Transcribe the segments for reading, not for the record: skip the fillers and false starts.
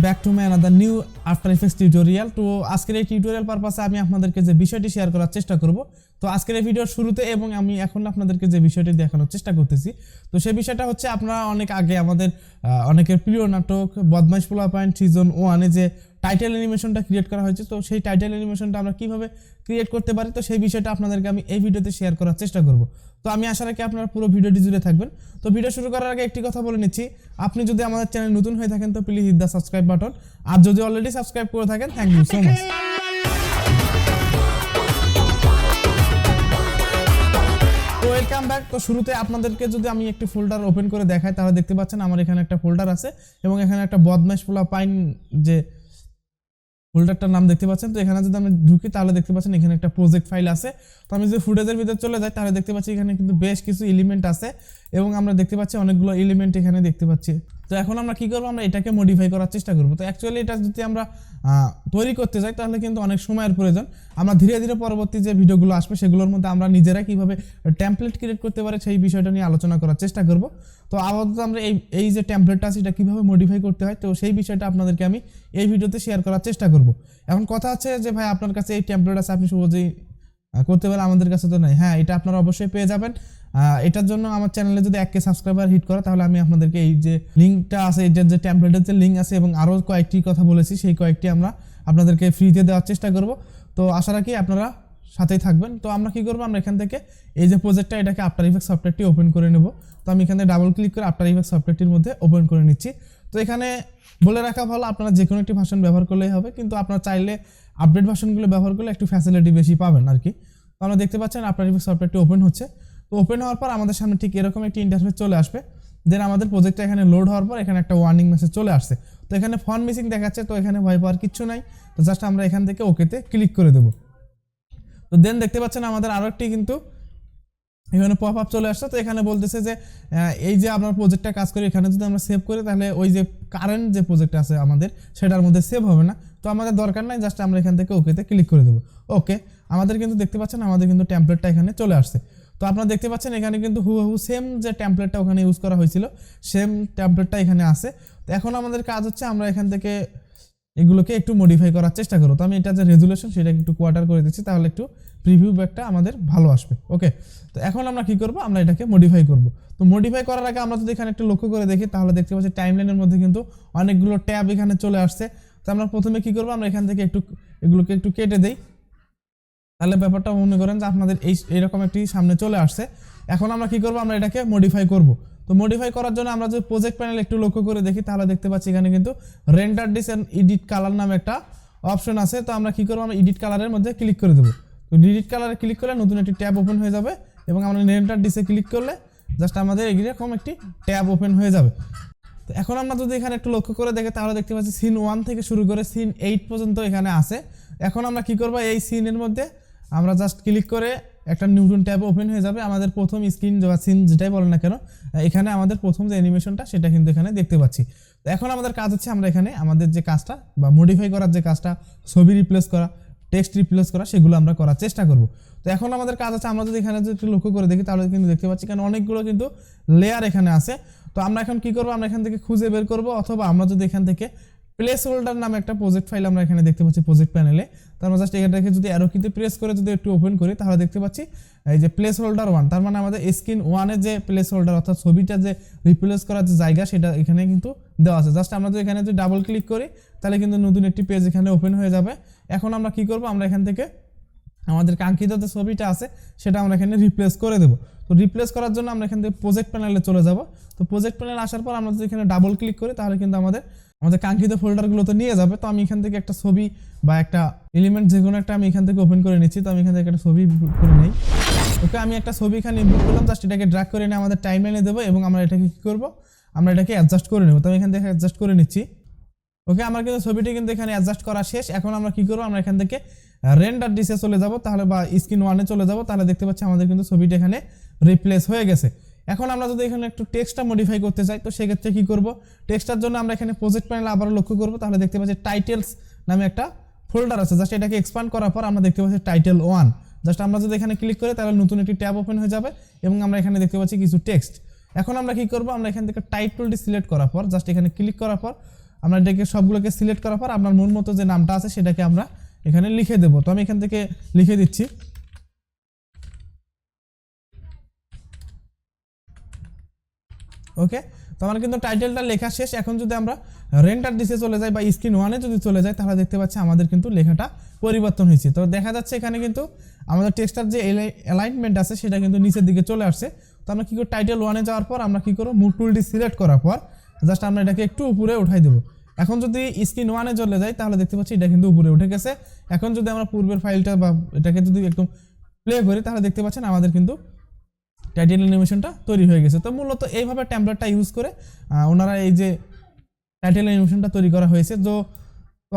Back to my another new after effects tutorial. তো আজকের এই টিউটোরিয়াল পারপাসে আমি আপনাদেরকে যে বিষয়টি শেয়ার করার চেষ্টা করব। তো আজকের এই ভিডিওর শুরুতে এবং আমি এখন আপনাদেরকে যে বিষয়টি দেখানোর চেষ্টা করতেছি, তো সেই বিষয়টা হচ্ছে আপনারা অনেক আগে আমাদের অনেকের প্রিয় নাটক বদমাইশ পোলাপাইন সিজন 1-এ যে টাইটেল অ্যানিমেশনটা ক্রিয়েট করা হয়েছে, তো সেই টাইটেল অ্যানিমেশনটা আমরা কিভাবে ক্রিয়েট করতে পারি, তো সেই বিষয়টা আপনাদেরকে আমি এই ভিডিওতে শেয়ার করার চেষ্টা করব। তো আমি আশা রাখি আপনারা পুরো ভিডিওটি জুড়ে থাকবেন। তো ভিডিও শুরু করার আগে একটি কথা বলে নিচ্ছি, আপনি যদি আমাদের চ্যানেল নতুন হয়ে থাকেন তো please hit the subscribe button, আর যদি অলরেডি সাবস্ক্রাইব করে থাকেন থ্যাংক ইউ সো মাচ। তো ওয়েলকাম ব্যাক। তো শুরুতে আপনাদেরকে যদি আমি একটি ফোল্ডার ওপেন করে দেখাই, তাহলে দেখতে পাচ্ছেন আমার এখানে একটা ফোল্ডার আছে এবং এখানে একটা বদমাইশ পোলাপাইন যে ফোল্ডারটার নাম দেখতে পাচ্ছেন। তো এখানে যদি আমি ঢুকি তাহলে দেখতে পাচ্ছেন এখানে একটা প্রজেক্ট ফাইল আছে। তো আমি যদি ফুটেজের ভিতরে চলে যাই তাহলে দেখতে পাচ্ছি এখানে কিন্তু বেশ কিছু এলিমেন্ট আছে এবং আমরা দেখতে পাচ্ছি অনেকগুলো এলিমেন্ট এখানে দেখতে পাচ্ছি। তো এখন আমরা কি করব, আমরা এটাকে মডিফাই করার চেষ্টা করব। তো অ্যাকচুয়ালি এটা যদি আমরা তৈরি করতে যাই তাহলে কিন্তু অনেক সময়ের প্রয়োজন। আমরা ধীরে ধীরে পরবর্তী যে ভিডিওগুলো আসবে সেগুলোর মধ্যে আমরা নিজেরা কিভাবে টেমপ্লেট ক্রিয়েট করতে পারি সেই বিষয়টা নিয়ে আলোচনা করার চেষ্টা করব। তো আপাতত আমরা এই যে টেমপ্লেটটা আছে এটা কীভাবে মডিফাই করতে হয়, তো সেই বিষয়টা আপনাদেরকে আমি এই ভিডিওতে শেয়ার করার চেষ্টা করব। এখন কথা হচ্ছে যে ভাই আপনার কাছে এই টেমপ্লেট আছে, আপনি সহজেই করতে পারেন, আমাদের কাছে তো নাই। হ্যাঁ, এটা আপনারা অবশ্যই পেয়ে যাবেন। এটার জন্য আমার চ্যানেলে যদি 1K সাবস্ক্রাইবার হিট করে তাহলে আমি আপনাদেরকে এই যে লিঙ্কটা আছে, এটার যে টেমপ্লেটের যে লিঙ্ক আছে এবং আরও কয়েকটি কথা বলেছি সেই কয়েকটি আমরা আপনাদেরকে ফ্রিতে দেওয়ার চেষ্টা করব। তো আশা রাখি আপনারা সাথেই থাকবেন। তো আমরা কি করব, আমরা এখান থেকে এই যে প্রজেক্টটা এটাকে আফটার ইফেক্টস সফটওয়্যারটি ওপেন করে নেব। তো আমি এখানে ডাবল ক্লিক করে আফটার ইফেক্টস সফটওয়্যারটির মধ্যে ওপেন করে নিচ্ছি। তো এখানে বলে রাখা ভালো, আপনারা যে কোনো একটি ভার্সন ব্যবহার করলেই হবে, কিন্তু আপনারা চাইলে আপডেট ভার্সনগুলো ব্যবহার করলে একটু ফ্যাসিলিটি বেশি পাবেন আর কি। তো আমরা দেখতে পাচ্ছেন আফটার ইফেক্টস সফটওয়্যারটি ওপেন হচ্ছে। তো ওপেন হওয়ার পর আমাদের সামনে ঠিক এরকম একটি ইন্টারফেস চলে আসবে। দেন আমাদের প্রজেক্টটা এখানে লোড হওয়ার পর এখানে একটা ওয়ার্নিং মেসেজ চলে আসছে। তো এখানে ফন্ট মিসিং দেখাচ্ছে, তো এখানে ভয় পাওয়ার কিচ্ছু নাই। তো জাস্ট আমরা এখান থেকে ওকেতে ক্লিক করে দেবো। তো দেন দেখতে পাচ্ছেন আমাদের আরও একটি কিন্তু এখানে পপ আপ চলে আসছে। তো এখানে বলতেছে যে এই যে আপনার প্রজেক্টটা কাজ করে এখানে যদি আমরা সেভ করি তাহলে ওই যে কারেন্ট যে প্রজেক্ট আছে আমাদের সেটার মধ্যে সেভ হবে না। তো আমাদের দরকার নাই, জাস্ট আমরা এখান থেকে ওকেতে ক্লিক করে দেবো। ওকে, আমাদের কিন্তু দেখতে পাচ্ছেন আমাদের কিন্তু টেমপ্লেটটা এখানে চলে আসছে। তো আপনারা দেখতে পাচ্ছেন এখানে কিন্তু হুবহু সেম যে টেমপ্লেটটা ওখানে ইউজ করা হয়েছিল সেম টেমপ্লেটটা এখানে আছে। তো এখন আমাদের কাজ হচ্ছে আমরা এখান থেকে এগুলোকে একটু মডিফাই করার চেষ্টা করব। তো আমি এটা যে রেজুলেশন সেটাকে একটু কোয়ার্টার করে দিচ্ছি, তাহলে একটু প্রিভিউ ব্যাকটা আমাদের ভালো আসবে। ওকে, তো এখন আমরা কি করব, আমরা এটাকে মডিফাই করব। তো মডিফাই করার আগে আমরা যদি এখানে একটু লক্ষ্য করে দেখি তাহলে দেখতে পাচ্ছি টাইমলাইনের মধ্যে কিন্তু অনেকগুলো ট্যাব এখানে চলে আসছে। তো আমরা প্রথমে কি করব, আমরা এখান থেকে এগুলোকে একটু কেটে দেই, তাহলে ব্যাপারটা মনে করেন যে আপনাদের এইরকম একটি সামনে চলে আসছে। এখন আমরা কি করব, আমরা এটাকে মডিফাই করব। তো মডিফাই করার জন্য আমরা যদি প্রজেক্ট প্যানেল একটু লক্ষ্য করে দেখি তাহলে দেখতে পাচ্ছি এখানে কিন্তু render this and edit colour নামে একটা অপশন আছে। তো আমরা কি করব, আমরা এডিট কালারের মধ্যে ক্লিক করে দেবো। তো এডিট কালারে ক্লিক করলে নতুন একটি ট্যাব ওপেন হয়ে যাবে এবং আমরা রেন্ডার ডিসে ক্লিক করলে জাস্ট আমাদের এরকম একটি ট্যাব ওপেন হয়ে যাবে। তো এখন আমরা যদি এখানে একটু লক্ষ্য করে দেখি তাহলে দেখতে পাচ্ছি সিন 1 থেকে শুরু করে সিন 8 পর্যন্ত এখানে আছে। এখন আমরা কি করব, এই সিনের মধ্যে আমরা জাস্ট ক্লিক করে একটা নতুন ট্যাব ওপেন হয়ে যাবে। আমাদের প্রথম স্ক্রিন বা সিন যেটাই বলেন না কেন, এখানে আমাদের প্রথম যে অ্যানিমেশনটা সেটা কিন্তু এখানে দেখতে পাচ্ছি। তো এখন আমাদের কাজ হচ্ছে আমরা এখানে আমাদের যে কাজটা বা মডিফাই করার যে কাজটা, ছবি রিপ্লেস করা, টেক্সট রিপ্লেস করা, সেগুলো আমরা করার চেষ্টা করব। তো এখন আমাদের কাজ হচ্ছে আমরা যদি এখানে যদি একটু লক্ষ্য করে দেখি তাহলে কিন্তু দেখতে পাচ্ছি কারণ অনেকগুলো কিন্তু লেয়ার এখানে আছে। তো আমরা এখন কি করব, আমরা এখান থেকে খুঁজে বের করব, অথবা আমরা যদি এখান থেকে প্লেস হোল্ডার নামে একটা প্রজেক্ট ফাইল আমরা এখানে দেখতে পাচ্ছি প্রজেক্ট প্যানেলে। তো আমরা জাস্ট এখানে যদি অ্যারো কিতে প্রেস করে যদি একটু ওপেন করি তাহলে দেখতে পাচ্ছি এই যে প্লেস হোল্ডার 1, তার মানে আমাদের স্ক্রিন 1-এর যে প্লেস হোল্ডার অর্থাৎ ছবিটা যে রিপ্লেস করার যে জায়গা সেটা এখানে কিন্তু দেওয়া আছে। জাস্ট আমরা যদি এখানে যদি ডাবল ক্লিক করি তাহলে কিন্তু নতুন একটি পেজ এখানে ওপেন হয়ে যাবে। এখন আমরা কি করব, আমরা এখান থেকে আমাদের কাঙ্ক্ষিত যে ছবিটা আছে সেটা আমরা এখানে রিপ্লেস করে দেবো। তো রিপ্লেস করার জন্য আমরা এখান থেকে প্রজেক্ট প্যানেলে চলে যাব। তো প্রজেক্ট প্যানেলে আসার পর আমরা যদি এখানে ডাবল ক্লিক করি তাহলে কিন্তু আমাদের কাঙ্ক্ষিত ফোল্ডারগুলোতে নিয়ে যাবে। তো আমি এখান থেকে একটা ছবি বা একটা এলিমেন্ট যে কোনো একটা আমি এখান থেকে ওপেন করে নিচ্ছি। তো আমি এখান থেকে একটা ছবি করে নিই। ওকে, আমি একটা ছবি এখানে ইনপুট করলাম, জাস্ট এটাকে ড্র্যাগ করে নিয়ে আমাদের টাইমলাইনে দেবো এবং আমরা এটাকে কী করবো, আমরা এটাকে অ্যাডজাস্ট করে নেব। তো আমি এখান থেকে অ্যাডজাস্ট করে নিচ্ছি। ওকে, আমার কিন্তু ছবিটি কিন্তু এখানে অ্যাডজাস্ট করা শেষ। এখন আমরা কি করবো, আমরা এখান থেকে রেন্ডার ডিসে চলে যাব, তাহলে বা স্ক্রিন 1-এ চলে যাব, তাহলে দেখতে পাচ্ছি আমাদের কিন্তু ছবিটা এখানে রিপ্লেস হয়ে গেছে। এখন আমরা যদি এখানে একটু টেক্সটটা মডিফাই করতে চাই তো সেক্ষেত্রে কি করব, টেক্সটার জন্য আমরা এখানে প্রজেক্ট প্যানেলে আবারও লক্ষ্য করব, তাহলে দেখতে পাচ্ছি টাইটেলস নামে একটা ফোল্ডার আছে। জাস্ট এটাকে এক্সপ্যান্ড করার পর আমরা দেখতে পাচ্ছি টাইটেল 1। জাস্ট আমরা যদি এখানে ক্লিক করি তাহলে নতুন একটি ট্যাব ওপেন হয়ে যাবে এবং আমরা এখানে দেখতে পাচ্ছি কিছু টেক্সট। এখন আমরা কি করব, আমরা এখান থেকে টাইপ টুলটি সিলেক্ট করার পর জাস্ট এখানে ক্লিক করার পর আমরা এটাকে সবগুলোকে সিলেক্ট করার পর আপনার মন মতো যে নামটা আছে সেটাকে আমরা এখানে লিখে দেব। তো আমি এখান থেকে লিখে দিচ্ছি। ওকে, তো আমার কিন্তু টাইটেলটা লেখা শেষ। এখন যদি আমরা রেন্ডার দিতে চলে যাই বা স্ক্রিন 1-এ যদি চলে যাই তাহলে দেখতে পাচ্ছি আমাদের কিন্তু লেখাটা পরিবর্তন হয়েছে। তো দেখা যাচ্ছে এখানে কিন্তু আমাদের টেক্সটার যে অ্যালাইনমেন্ট আছে সেটা কিন্তু নিচের দিকে চলে আসছে। তো আমরা কী করব, টাইটেল 1-এ যাওয়ার পর আমরা কী করব, মুভ টুলটি সিলেক্ট করার পর জাস্ট আমরা এটাকে একটু উপরে উঠাই দেবো। এখন যদি স্ক্রিন 1-এ চলে যাই তাহলে দেখতে পাচ্ছি এটা কিন্তু উপরে উঠে গেছে। এখন যদি আমরা পূর্বের ফাইলটা বা এটাকে যদি একটু প্লে করি তাহলে দেখতে পাচ্ছেন আমাদের কিন্তু টাইটেল অ্যানিমেশনটা তৈরি হয়ে গেছে। তো মূলত এইভাবে টেমপ্লেটটা ইউজ করে ওনারা এই যে টাইটেল অ্যানিমেশনটা তৈরি করা হয়েছে। তো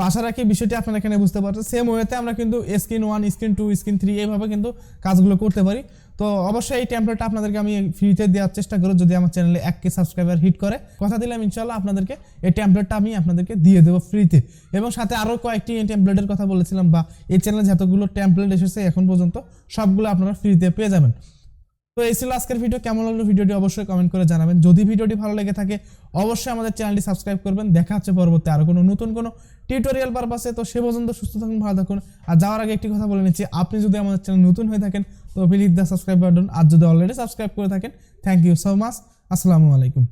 আশা রাখি বিষয়টি আপনারা এখানে বুঝতে পারছেন। সেম ওয়েতে আমরা কিন্তু স্ক্রিন 1, স্ক্রিন 2, স্ক্রিন 3 এইভাবে কিন্তু কাজগুলো করতে পারি। তো অবশ্যই এই টেমপ্লেটটা আপনাদেরকে আমি ফ্রিতে দেওয়ার চেষ্টা করব যদি আমার চ্যানেলে 1K সাবস্ক্রাইবার হিট করে। কথা দিলাম ইনশাআল্লাহ আপনাদেরকে এই টেমপ্লেটটা আমি আপনাদেরকে দিয়ে দেবো ফ্রিতে। এবং সাথে আরও কয়েকটি টেমপ্লেটের কথা বলেছিলাম, বা এই চ্যানেলে যতগুলো টেমপ্লেট এসেছে এখন পর্যন্ত সবগুলো আপনারা ফ্রিতে পেয়ে যাবেন। তো এই ছিল আজকের ভিডিও। কেমন লাগলো ভিডিওটি অবশ্যই কমেন্ট করে জানাবেন। যদি ভিডিওটি ভালো লেগে থাকে অবশ্যই আমাদের চ্যানেলটি সাবস্ক্রাইব করবেন। দেখা হচ্ছে পরবর্তী আরও কোনো নতুন কোনো টিউটোরিয়াল পারপাসে। তো সে পর্যন্ত সুস্থ থাকুন, ভালো থাকুন। আর যাওয়ার আগে একটি কথা বলে নিচ্ছি, আপনি যদি আমাদের চ্যানেল নতুন হয়ে থাকেন তো প্লিজ দ্য সাবস্ক্রাইব বাটন, আর যদি অলরেডি সাবস্ক্রাইব করে থাকেন থ্যাংক ইউ সো মাচ। আসসালামু আলাইকুম।